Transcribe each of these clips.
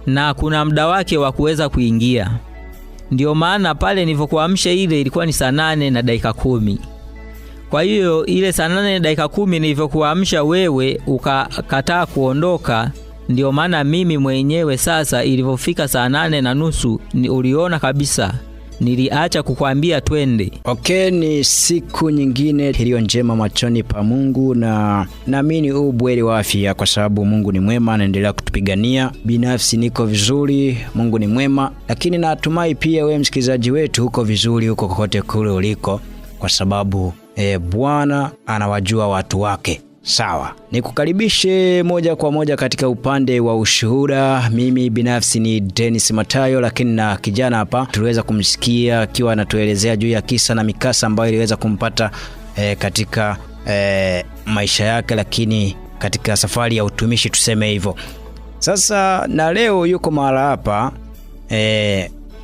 na kuna muda wake wa kuweza kuingia. Ndio maana pale nilivyokuamsha ile ilikuwa ni saa 8:10. Kwa hiyo ile saa 8:10 nilivyokuamsha wewe ukakataa kuondoka, ndio maana mimi mwenyewe sasa ilivyofika saa 8:30 uliona kabisa niliacha kukwambia twende. Okay, ni siku nyingine iliyo njema machoni pa Mungu, na naamini ubweli wa afya kwa sababu Mungu ni mwema, anaendelea kutupigania. Binafsi niko vizuri, Mungu ni mwema, lakini natumai pia wewe msikilizaji wetu uko vizuri huko kokote kule uliko, kwa sababu Bwana anawajua watu wake. Sawa, nikukaribishe moja kwa moja katika upande wa ushuhuda. Mimi binafsi ni Dennis Matayo, lakini na kijana hapa tuliweza kumsikia akiwa anatuelezea juu ya kisa na mikasa ambayo iliweza kumpata katika maisha yake, lakini katika safari ya utumishi tuseme hivyo. Sasa na leo yuko mahali hapa,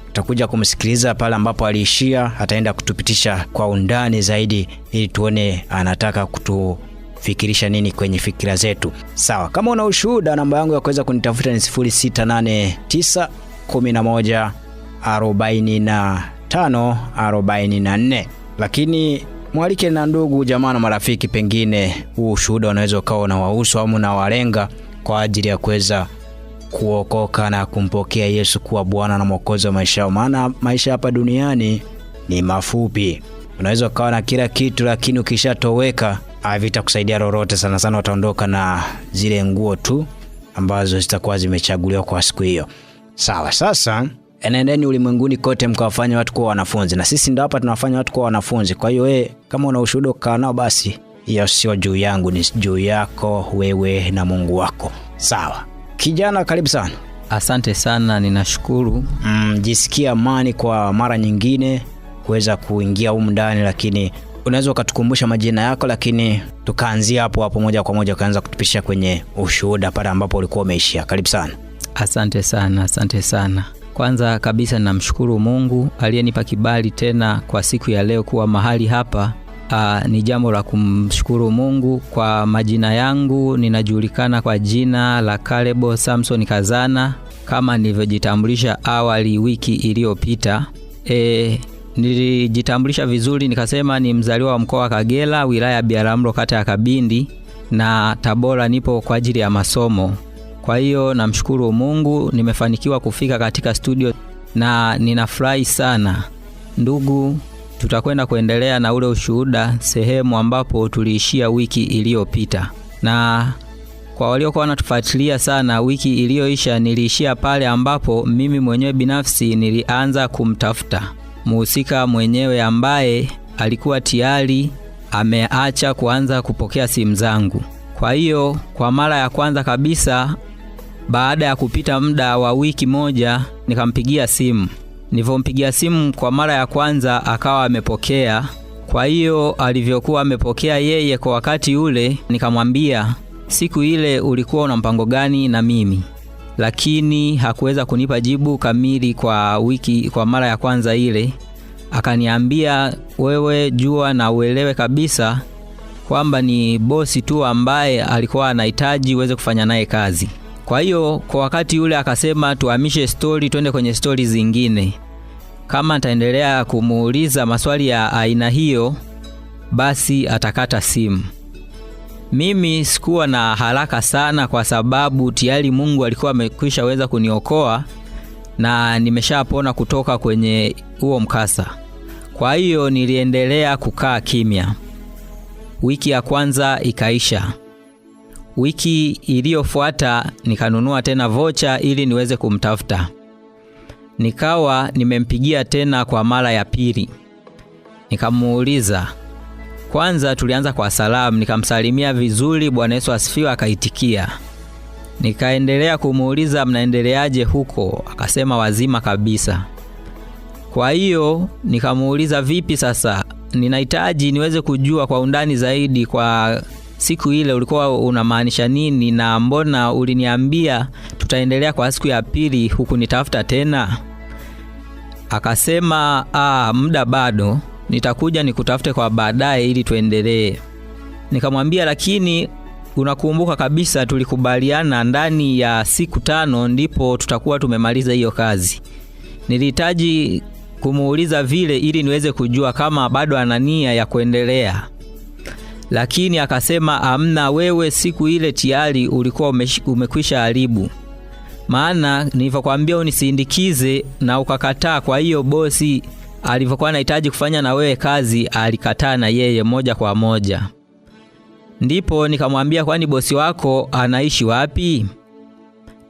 tutakuja kumsikiliza pale ambapo aliishia, ataenda kutupitisha kwa undani zaidi ili tuone anataka kutufikirisha nini kwenye fikira zetu. Sawa, kama una ushuhuda, namba yangu ya kuweza kunitafuta ni 0689114544. Lakini mwalike na ndugu jamaa na marafiki, pengine huu ushuhuda unaweza ukawa na wahusu au na walenga kwa ajili ya kuweza kuokoka na kumpokea Yesu kuwa Bwana na Mwokozi wa maisha yao. Maana maisha hapa duniani ni mafupi. Unaweza ukawa na kila kitu, lakini ukishatoweka havitakusaidia lolote. Sana sana utaondoka na zile nguo tu ambazo zitakuwa zimechaguliwa kwa siku hiyo. Sawa, sasa enendeni ulimwenguni kote mkawafanya watu kuwa wanafunzi, na sisi ndio hapa tunawafanya watu kuwa wanafunzi. Kwa hiyo kama una ushuhuda kaa nao, basi hiyo sio juu yangu, ni juu yako wewe na Mungu wako. Sawa kijana, karibu sana. Asante sana, ninashukuru. Jisikia amani kwa mara nyingine kuweza kuingia humu ndani, lakini unaweza ukatukumbusha majina yako, lakini tukaanzia hapo moja kwa moja ukaanza kutupisha kwenye ushuhuda pale ambapo ulikuwa umeishia. Karibu sana. Asante sana, asante sana. Kwanza kabisa namshukuru Mungu aliyenipa kibali tena kwa siku ya leo kuwa mahali hapa. Ni jambo la kumshukuru Mungu. Kwa majina yangu ninajulikana kwa jina la Caleb Samson Kazana, kama nilivyojitambulisha awali wiki iliyopita. Nilijitambulisha vizuri nikasema ni mzaliwa wa mkoa wa Kagera, wilaya ya Biharamulo, kata ya Kabindi, na Tabora nipo kwa ajili ya masomo. Kwa hiyo namshukuru Mungu nimefanikiwa kufika katika studio na ninafurahi sana. Ndugu, tutakwenda kuendelea na ule ushuhuda sehemu ambapo tuliishia wiki iliyopita. Na kwa waliokuwa wanatufuatilia sana, wiki iliyoisha niliishia pale ambapo mimi mwenyewe binafsi nilianza kumtafuta mhusika mwenyewe ambaye alikuwa tayari ameacha kuanza kupokea simu zangu. Kwa hiyo kwa mara ya kwanza kabisa, baada ya kupita muda wa wiki moja, nikampigia simu. Nilipompigia simu kwa mara ya kwanza akawa amepokea. Kwa hiyo alivyokuwa amepokea yeye kwa wakati ule, nikamwambia siku ile ulikuwa una mpango gani na mimi, lakini hakuweza kunipa jibu kamili kwa mara ya kwanza ile. Akaniambia, wewe jua na uelewe kabisa kwamba ni bosi tu ambaye alikuwa anahitaji uweze kufanya naye kazi. Kwa hiyo kwa wakati ule akasema tuhamishe story twende kwenye story zingine. Kama nitaendelea kumuuliza maswali ya aina hiyo, basi atakata simu. Mimi sikuwa na haraka sana kwa sababu tayari Mungu alikuwa amekwisha weza kuniokoa na nimeshapona kutoka kwenye huo mkasa. Kwa hiyo niliendelea kukaa kimya. Wiki ya kwanza ikaisha. Wiki iliyofuata nikanunua tena vocha ili niweze kumtafuta. Nikawa nimempigia tena kwa mara ya pili. Nikamuuliza. Kwanza tulianza kwa salamu, nikamsalimia vizuri, Bwana Yesu asifiwe, akaitikia. Nikaendelea kumuuliza mnaendeleaje huko, akasema wazima kabisa. Kwa hiyo nikamuuliza vipi sasa, ninahitaji niweze kujua kwa undani zaidi kwa siku ile ulikuwa unamaanisha nini, na mbona uliniambia tutaendelea kwa siku ya pili huku nitafuta tena. Akasema muda bado, nitakuja nikutafute kwa baadaye ili tuendelee. Nikamwambia lakini unakumbuka kabisa tulikubaliana ndani ya siku 5 ndipo tutakuwa tumemaliza hiyo kazi. Nilihitaji kumuuliza vile ili niweze kujua kama bado ana nia ya kuendelea. Lakini akasema amna, wewe siku ile tayari ulikuwa umekwisha haribu. Maana nilivyokuambia unisindikize na ukakataa, kwa hiyo bosi alivyokuwa anahitaji kufanya na wewe kazi alikataa na yeye moja kwa moja. Ndipo nikamwambia kwani bosi wako anaishi wapi?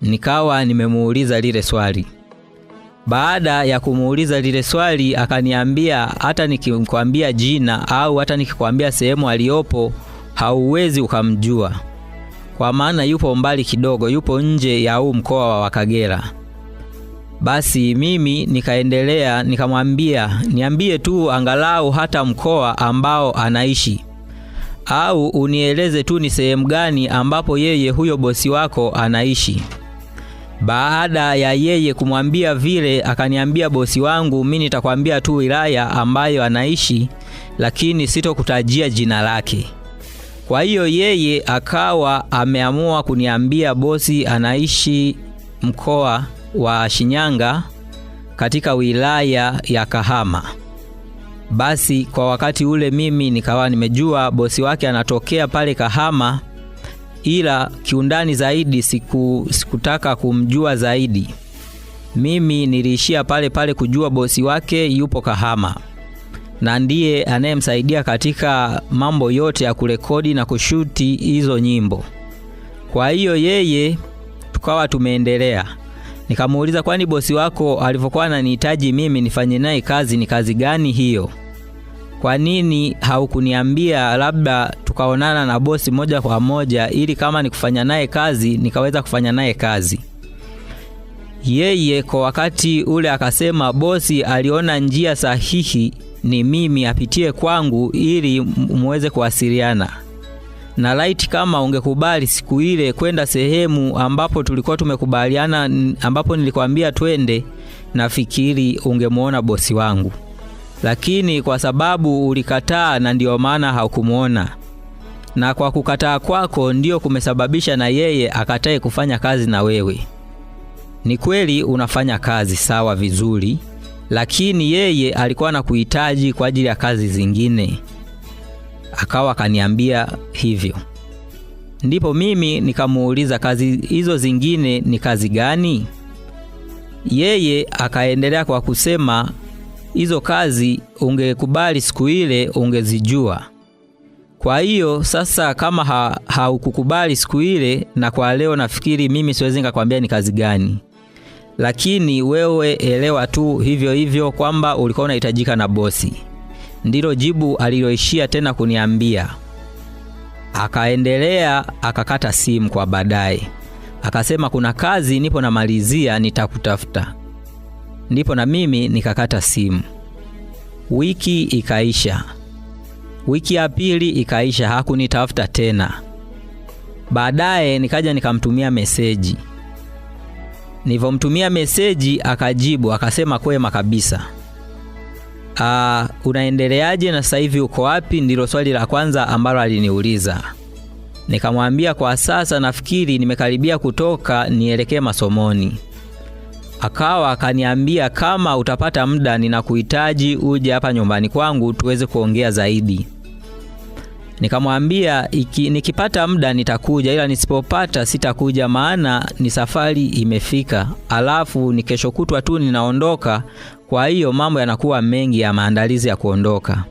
Nikawa nimemuuliza lile swali. Baada ya kumuuliza lile swali akaniambia hata nikikwambia jina au hata nikikwambia sehemu aliyopo hauwezi ukamjua. Kwa maana yupo mbali kidogo, yupo nje ya huu mkoa wa Kagera. Basi mimi nikaendelea nikamwambia niambie tu angalau hata mkoa ambao anaishi. Au unieleze tu ni sehemu gani ambapo yeye huyo bosi wako anaishi. Baada ya yeye kumwambia vile akaniambia bosi wangu mimi nitakwambia tu wilaya ambayo anaishi, lakini sitokutajia jina lake. Kwa hiyo yeye akawa ameamua kuniambia bosi anaishi mkoa wa Shinyanga katika wilaya ya Kahama. Basi kwa wakati ule mimi nikawa nimejua bosi wake anatokea pale Kahama, ila kiundani zaidi sikutaka kumjua zaidi. Mimi niliishia pale pale kujua bosi wake yupo Kahama na ndiye anayemsaidia katika mambo yote ya kurekodi na kushuti hizo nyimbo. Kwa hiyo yeye tukawa tumeendelea. Nikamuuliza kwani bosi wako alivyokuwa ananihitaji mimi nifanye naye kazi ni kazi gani hiyo? Kwa nini haukuniambia labda tukaonana na bosi moja kwa moja ili kama ni kufanya naye kazi nikaweza kufanya naye kazi? Yeye kwa wakati ule akasema bosi aliona njia sahihi ni mimi apitie kwangu ili muweze kuwasiliana. Na laiti kama ungekubali siku ile kwenda sehemu ambapo tulikuwa tumekubaliana, ambapo nilikwambia twende, nafikiri ungemuona bosi wangu. Lakini kwa sababu ulikataa na ndio maana haukumuona. Na kwa kukataa kwako ndio kumesababisha na yeye akatae kufanya kazi na wewe. Ni kweli unafanya kazi sawa vizuri, lakini yeye alikuwa anakuhitaji kwa ajili ya kazi zingine. Akawa kaniambia hivyo. Ndipo mimi nikamuuliza kazi hizo zingine ni kazi gani? Yeye akaendelea kwa kusema hizo kazi ungekubali siku ile ungezijua. Kwa hiyo sasa kama haukukubali siku ile, na kwa leo nafikiri mimi siwezi nikakwambia ni kazi gani. Lakini wewe elewa tu hivyo hivyo kwamba ulikuwa unahitajika na bosi. Ndilo jibu aliloishia tena kuniambia. Akaendelea akakata simu kwa baadaye. Akasema kuna kazi nipo namalizia nitakutafuta. Ndipo na mimi nikakata simu. Wiki ikaisha. Wiki ya pili ikaisha, hakunitafuta tena. Baadaye nikaja nikamtumia meseji. Nilivomtumia meseji akajibu akasema kwema kabisa. Unaendeleaje na sasa hivi uko wapi? Ndilo swali la kwanza ambalo aliniuliza. Nikamwambia kwa sasa nafikiri nimekaribia kutoka nielekee masomoni. Akawa akaniambia kama utapata muda ninakuhitaji uje hapa nyumbani kwangu tuweze kuongea zaidi. Nikamwambia nikipata muda nitakuja, ila nisipopata sitakuja maana ni safari imefika. Alafu ni kesho kutwa tu ninaondoka, kwa hiyo mambo yanakuwa mengi ya maandalizi ya kuondoka.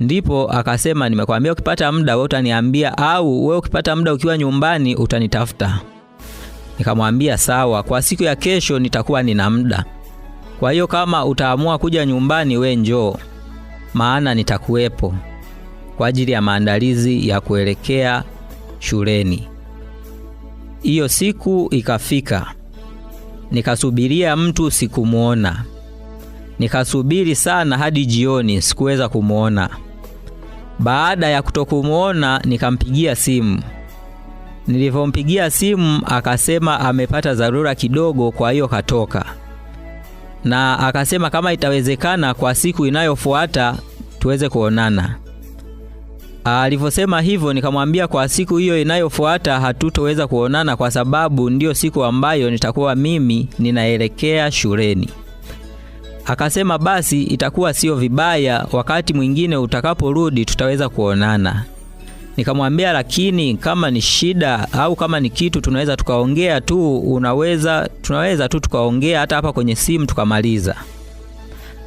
Ndipo akasema nimekwambia ukipata muda wewe utaniambia, au wewe ukipata muda ukiwa nyumbani utanitafuta. Nikamwambia sawa, kwa siku ya kesho nitakuwa nina muda. Kwa hiyo kama utaamua kuja nyumbani we njoo, maana nitakuwepo kwa ajili ya maandalizi ya kuelekea shuleni. Hiyo siku ikafika. Nikasubiria mtu sikumuona. Nikasubiri sana hadi jioni sikuweza kumuona. Baada ya kutokumuona nikampigia simu. Nilivompigia simu akasema amepata dharura kidogo kwa hiyo katoka. Na akasema kama itawezekana kwa siku inayofuata tuweze kuonana. Alivyosema hivyo, nikamwambia kwa siku hiyo inayofuata hatutoweza kuonana kwa sababu ndio siku ambayo nitakuwa mimi ninaelekea shuleni. Akasema basi itakuwa sio vibaya, wakati mwingine utakaporudi tutaweza kuonana. Nikamwambia lakini kama ni shida au kama ni kitu tunaweza tukaongea tu, tunaweza tu tukaongea hata hapa kwenye simu tukamaliza.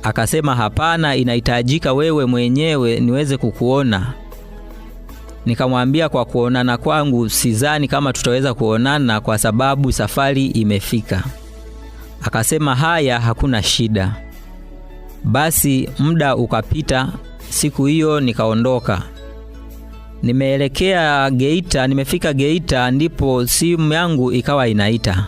Akasema hapana, inahitajika wewe mwenyewe niweze kukuona. Nikamwambia kwa kuonana kwangu sidhani kama tutaweza kuonana kwa sababu safari imefika. Akasema haya, hakuna shida. Basi muda ukapita, siku hiyo nikaondoka. Nimefika Geita ndipo simu yangu ikawa inaita.